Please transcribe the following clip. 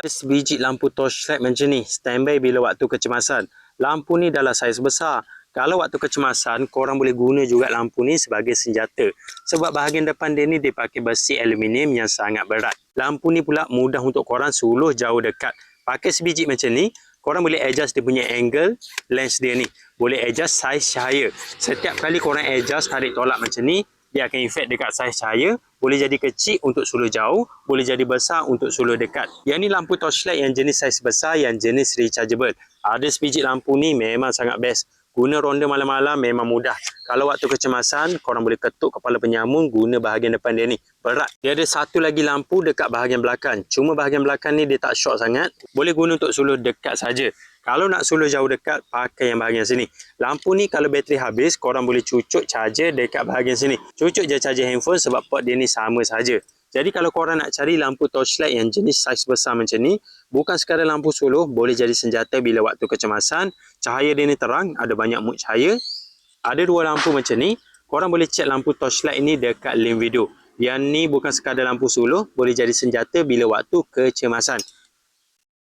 Sebiji lampu torchlight macam ni, standby bila waktu kecemasan. Lampu ni dalam saiz besar. Kalau waktu kecemasan, korang boleh guna juga lampu ni sebagai senjata. Sebab bahagian depan dia ni dia pakai besi aluminium yang sangat berat. Lampu ni pula mudah untuk korang suluh jauh dekat. Pakai sebiji macam ni, korang boleh adjust dia punya angle, lens dia ni. Boleh adjust saiz cahaya. Setiap kali korang adjust tarik tolak macam ni, dia akan efek dekat saiz cahaya. Boleh jadi kecil untuk suluh jauh, boleh jadi besar untuk suluh dekat. Yang ni lampu torchlight yang jenis saiz besar, yang jenis rechargeable. Ada sebiji lampu ni memang sangat best. Guna ronda malam-malam memang mudah. Kalau waktu kecemasan, korang boleh ketuk kepala penyamun guna bahagian depan dia ni. Berat. Dia ada satu lagi lampu dekat bahagian belakang. Cuma bahagian belakang ni dia tak short sangat. Boleh guna untuk suluh dekat saja. Kalau nak suluh jauh dekat, pakai yang bahagian sini. Lampu ni kalau bateri habis, korang boleh cucuk charger dekat bahagian sini. Cucuk je charger handphone sebab port dia ni sama saja. Jadi kalau korang nak cari lampu torchlight yang jenis saiz besar macam ni, bukan sekadar lampu suluh, boleh jadi senjata bila waktu kecemasan. Cahaya dia ni terang, ada banyak mood cahaya. Ada dua lampu macam ni. Korang boleh check lampu torchlight ni dekat link video. Yang ni bukan sekadar lampu suluh, boleh jadi senjata bila waktu kecemasan.